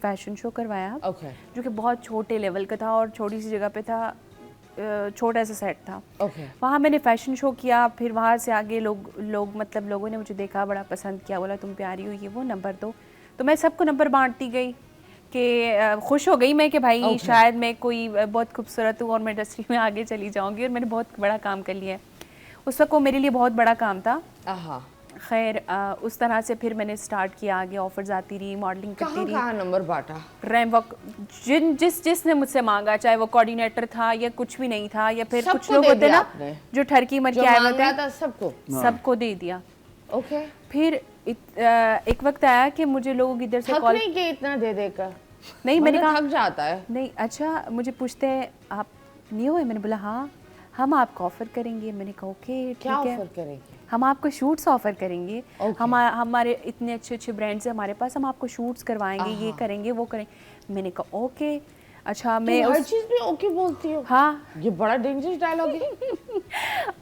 Fashion show करवाया Okay. जो कि बहुत छोटे लेवल का था और छोटी सी जगह पे था, छोटा सा सेट था। Okay. वहाँ मैंने फ़ैशन शो किया, फिर वहाँ से आगे लोगों ने मुझे देखा, बड़ा पसंद किया, बोला तुम प्यारी हो, ये वो, नंबर दो। तो मैं सबको नंबर बांटती गई कि खुश हो गई मैं कि भाई शायद मैं कोई बहुत खूबसूरत हूँ और मैं इंडस्ट्री में आगे चली जाऊँगी, और मैंने बहुत बड़ा काम कर लिया है। उस वक्त वो मेरे लिए बहुत बड़ा काम था। खैर उस तरह से फिर मैंने स्टार्ट किया, आगे ऑफर्स आती रही, मॉडलिंग करती रही। कहाँ नंबर बांटा? रैम वॉक जिसने मुझसे मांगा, चाहे वो कोऑर्डिनेटर था या कुछ भी नहीं था, या फिर कुछ लोग होते ना जो ठरकी मर के आए होते हैं, सबको दे दिया। ओके। फिर एक वक्त आया कि मुझे लोग इधर से कॉल नहीं किया इतना दे देकर? नहीं, मैंने कहा थक जाता है। नहीं, अच्छा मुझे पूछते हैं आप न्यू है, मैंने बोला हाँ, हम आपको ऑफर करेंगे। मैंने कहा ओके ठीक है, ऑफर करेंगे? हम आपको शूट्स ऑफर करेंगे, हमारे इतने अच्छे अच्छे ब्रांड्स हैं हमारे पास, हम आपको शूट्स करवाएंगे, ये करेंगे वो करेंगे। मैंने कहा ओके। अच्छा मैं हर चीज में ओके बोलती हो? हाँ, ये बड़ा डेंजरस डायलॉग है।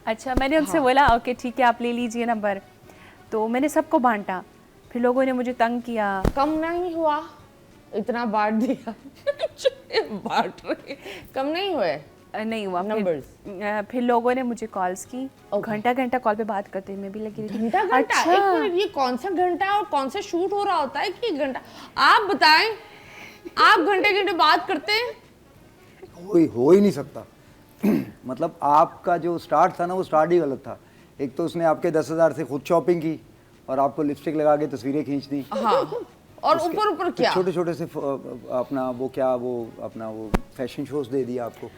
अच्छा मैंने उनसे बोला ओके ठीक है आप ले लीजिए नंबर। तो मैंने सबको बांटा, फिर लोगों ने मुझे तंग किया। कम नहीं हुआ? इतना बांट दिया। बांट रहे, कम नहीं हुए? नहीं हुआ। नंबर्स फिर लोगों ने मुझे कॉल्स की, घंटा घंटा कॉल पे बात करते, मैं भी लगी रही। घंटा? अच्छा एक मिनट, ये कौन सा घंटा और कौन सा शूट हो रहा होता है कि घंटा? आप बताएं, आप घंटे घंटे बात करते हैं? हो ही नहीं सकता। मतलब आपका जो स्टार्ट था ना, वो स्टार्ट ही गलत था। एक तो उसने आपके 10,000 से खुद शॉपिंग की और आपको लिपस्टिक लगा के तस्वीरें खींच दी। हाँ, और ऊपर ऊपर क्या छोटे छोटे से अपना वो फैशन शोज दे दिया आपको।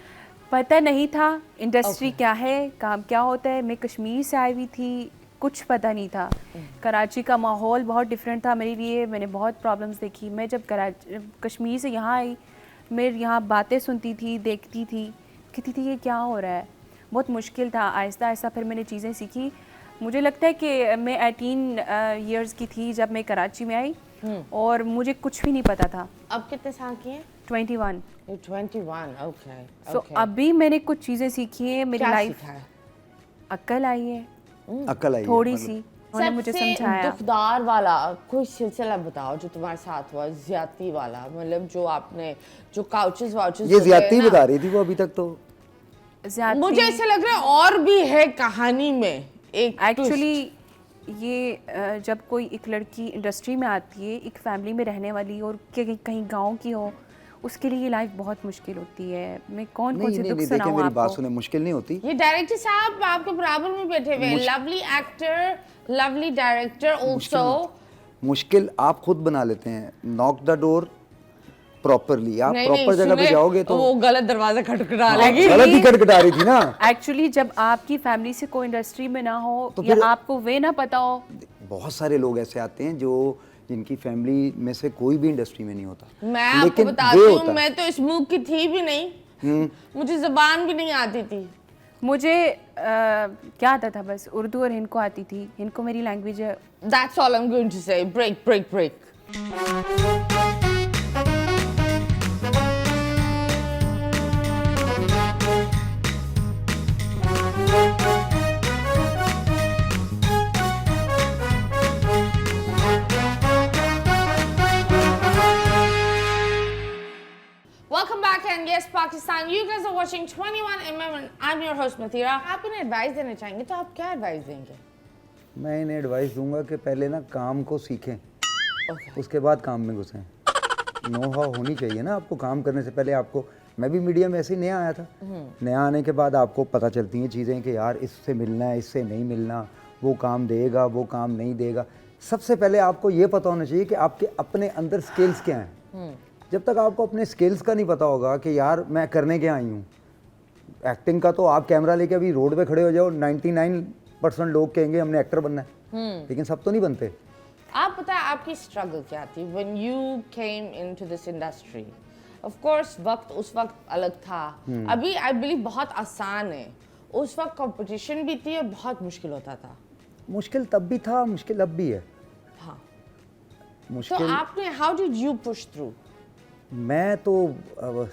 पता नहीं था इंडस्ट्री क्या है, काम क्या होता है। मैं कश्मीर से आई हुई थी, कुछ पता नहीं था। कराची का माहौल बहुत डिफरेंट था मेरे लिए, मैंने बहुत प्रॉब्लम्स देखी। मैं जब कश्मीर से यहाँ आई, मैं यहाँ बातें सुनती थी, देखती थी, कहती थी ये क्या हो रहा है। बहुत मुश्किल था। आहिस्ता आहिस्ता फिर मैंने चीज़ें सीखी। मुझे लगता है कि मैं 18 ईयर्स की थी जब मैं कराची में आई और मुझे कुछ भी नहीं पता था। अब कितने साल की हैं? 21। 21, ओके। सो अभी मैंने कुछ चीज़ें सीखी हैं, मेरी लाइफ अक्ल आई है, अक्ल आई थोड़ी सी। उन्होंने मुझे समझाया। दुखदार वाला कोई सिलसिला बताओ जो तुम्हारे साथ हुआ, ज्यादती वाला, मतलब जो आपने जो काउचेस वाउचेस। ये ज्यादती बता रही थी वो अभी तक। तो मुझे ऐसा लग रहा है और भी है कहानी में एक एक्चुअली ये जब कोई एक लड़की इंडस्ट्री में आती है, एक फैमिली में रहने वाली और कहीं गांव की हो, उसके लिए लाइफ बहुत मुश्किल होती है। मैं कौन से दुख सुनाऊं आपको। मेरी बात सुने, मुश्किल नहीं होती। ये डायरेक्टर साहब आपके बराबर में बैठे हुए, lovely actor, lovely director also. मुश्किल आप खुद बना लेते हैं। Knock the door properly. आप प्रॉपर जगह पे जाओगे तो वो गलत दरवाजा खटखटा लेगी। गलत ही खटखटा रही थी ना। एक्चुअली जब आपकी फैमिली से कोई इंडस्ट्री में ना हो तो या आपको वे ना पता हो। बहुत सारे लोग ऐसे आते हैं जो जिनकी फैमिली में से कोई भी इंडस्ट्री में नहीं होता। मैं आपको बताती हूँ, मैं तो इस मुल्क की थी भी नहीं, मुझे ज़बान भी नहीं आती थी। मुझे क्या आता था, बस उर्दू और हिंद को आती थी। हिंद को मेरी लैंग्वेज है। That's all I'm going to say. Break. Welcome back and yes Pakistan, you guys are watching 21mm and I'm your host Mathira. आप इन्हें एडवाइस देना चाहेंगे तो आप क्या एडवाइस देंगे? मैं इन्हें एडवाइस दूंगा कि पहले ना काम को सीखें, उसके बाद काम में घुसें। नो हाउ होनी चाहिए ना आपको काम करने से पहले। आपको, मैं भी मीडिया में ऐसे ही नया आया था। नया आने के बाद आपको पता चलती हैं चीज़ें कि यार इससे मिलना है, इससे नहीं मिलना, वो काम देगा, वो काम नहीं देगा। सबसे पहले आपको ये पता होना चाहिए कि आपके अपने अंदर स्किल्स क्या हैं। जब तक आपको अपने स्किल्स का नहीं पता होगा कि यार मैं करने क्या आई हूँ। एक्टिंग का तो आप कैमरा लेके अभी रोड पे खड़े हो जाओ, 99% लोग कहेंगे हमने एक्टर बनना है, लेकिन सब तो नहीं बनते। आप पता है आपकी स्ट्रगल क्या थी when you came into this industry? Of course उस वक्त अलग था। अभी I believe बहुत आसान है। उस वक्त कंपटीशन भी थी और बहुत मुश्किल होता था। मुश्किल तब भी था, मुश्किल अब भी है। हाँ, मुश्किल तो आपने how did you push through? मैं तो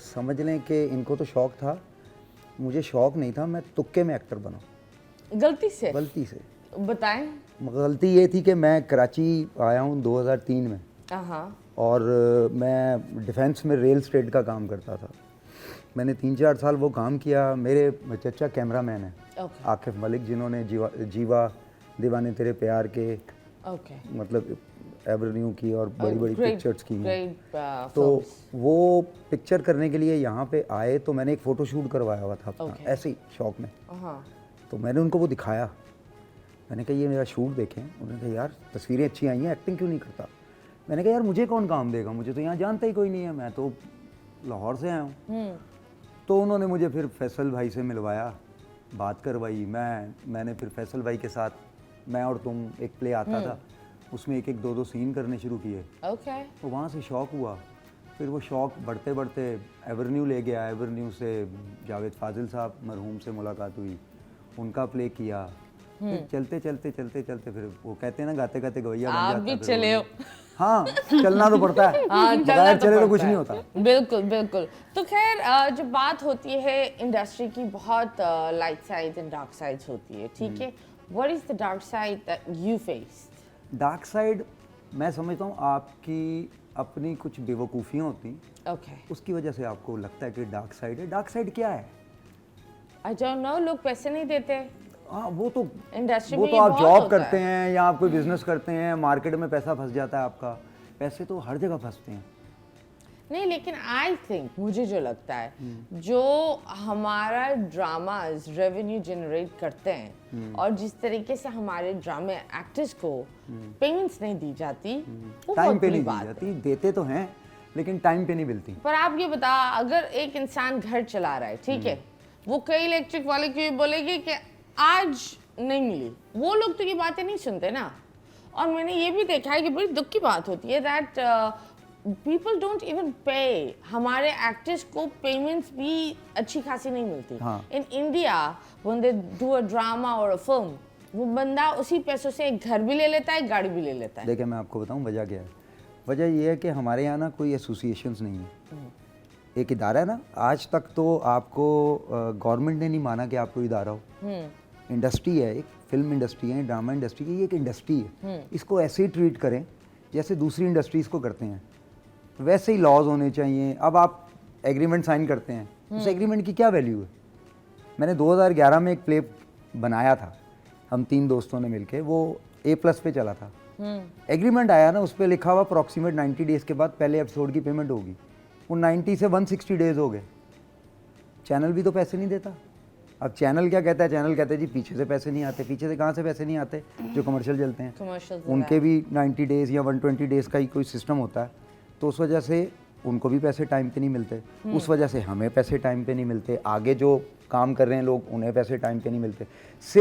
समझ लें कि इनको तो शौक था, मुझे शौक नहीं था। मैं तुक्के में एक्टर बना, गलती से बताएं। बताएं। गलती ये थी कि मैं कराची आया हूँ 2003 में। और मैं डिफेंस में रियल एस्टेट का काम करता था। मैंने 3-4 साल वो काम किया। मेरे चचा कैमरामैन हैं, Okay. आकिफ मलिक, जिन्होंने जीवा दीवाने तेरे प्यार के Okay. मतलब एवरन्यू की और बड़ी बड़ी Great- पिक्चर्स की हैं। great, तो films. वो पिक्चर करने के लिए यहाँ पे आए तो मैंने एक फ़ोटो शूट करवाया हुआ था अपना, Okay. ऐसे ही शौक में। हाँ. तो मैंने उनको वो दिखाया, मैंने कहा ये मेरा शूट देखें। उन्होंने कहा यार तस्वीरें अच्छी आई हैं, एक्टिंग क्यों नहीं करता? मैंने कहा यार मुझे कौन काम देगा, मुझे तो यहाँ जानता ही कोई नहीं है, मैं तो लाहौर से आया हूँ। तो उन्होंने मुझे फिर फैसल भाई से मिलवाया, बात करवाई। मैंने फिर फैसल भाई के साथ मैं और तुम एक प्ले आता था, उसमें एक 2 सीन करने शुरू किए। Okay. तो वहाँ से शौक हुआ, फिर वो शौक बढ़ते बढ़ते एवरन्यू ले गया। एवरन्यू से जावेद फाजिल साहब मरहूम से मुलाकात हुई, उनका प्ले किया। फिर चलते फिर वो कहते हैं ना गाते गाते गवैया बन आप जाता भी है फिर चले वो। हो। हाँ, चलना तो पड़ता है, हाँ, चलना बगैर तो चले तो कुछ पड़ता नहीं है। होता। बिल्कुल बिल्कुल। तो खैर जब बात होती है इंडस्ट्री की, बहुत light side and dark sides होती है, ठीक है? What is the dark side that you faced? Dark side मैं समझता हूँ आपकी अपनी कुछ बेवकूफ़ियाँ होती हैं, ओके। उसकी वजह से आपको लगता है कि डार्क साइड है। डार्क साइड क्या है? आई डोंट नो, लोग पैसे नहीं देते हाँ, वो तो इंडस्ट्री वो में। तो ये आप बहुत जॉब होता करते है। हैं या आप कोई बिजनेस करते हैं, मार्केट में पैसा फंस जाता है आपका। पैसे तो हर जगह फंसते हैं। नहीं, लेकिन आई थिंक, मुझे जो लगता है, जो हमारा ड्रामाज रेवेन्यू जनरेट करते हैं और जिस तरीके से हमारे ड्रामे एक्टर्स को पेमेंट्स नहीं दी जाती, वो टाइम बहुत पे बड़ी नहीं दी बात है। जाती, देते तो हैं लेकिन टाइम पे नहीं मिलती। पर आप ये बता, अगर एक इंसान घर चला रहा है, ठीक है, वो कई इलेक्ट्रिक वाले क्यों बोलेंगे कि आज नहीं मिली, वो लोग तो ये बातें नहीं सुनते ना। और मैंने ये भी देखा है कि बड़ी दुख की बात होती है दैट पीपल डोंट इवन पे। हमारे एक्टर्स को पेमेंट्स भी अच्छी खासी नहीं मिलती। हाँ। In India when they do a drama और अ फिल्म, वो बंदा उसी पैसों से एक घर भी ले लेता है, एक गाड़ी भी ले लेता है। देखिए मैं आपको बताऊं वजह क्या है। वजह ये है कि हमारे यहाँ ना कोई एसोसिएशंस नहीं है। एक इदारा है ना, आज तक तो आपको गवर्नमेंट ने नहीं माना कि आप कोई इदारा हो। इंडस्ट्री है, एक फिल्म इंडस्ट्री है, ड्रामा इंडस्ट्री है, ये एक इंडस्ट्री है। इसको ऐसे ही ट्रीट करें जैसे दूसरी इंडस्ट्रीज़ को करते हैं, वैसे ही लॉज होने चाहिए। अब आप एग्रीमेंट साइन करते हैं, उस एग्रीमेंट की क्या वैल्यू है? मैंने 2011 में एक प्ले बनाया था, हम 3 दोस्तों ने मिलके, वो A+ पे चला था। एग्रीमेंट आया ना, उस पर लिखा हुआ अप्रॉक्सीमेट 90 डेज़ के बाद पहले एपिसोड की पेमेंट होगी। वो 90 से 160 डेज़ हो गए। चैनल भी तो पैसे नहीं देता। अब चैनल क्या कहता है? चैनल कहता है जी पीछे से पैसे नहीं आते। पीछे से कहाँ से पैसे नहीं आते? जो कमर्शियल चलते हैं Commercials उनके भी 90 डेज़ या 120 डेज़ का ही कोई सिस्टम होता है। तो उस वजह से उनको भी पैसे टाइम पे नहीं मिलते, उस वजह से हमें पैसे टाइम पे नहीं मिलते, आगे जो काम कर रहे हैं लोग उन्हें पैसे टाइम पे नहीं मिलते। सिर्फ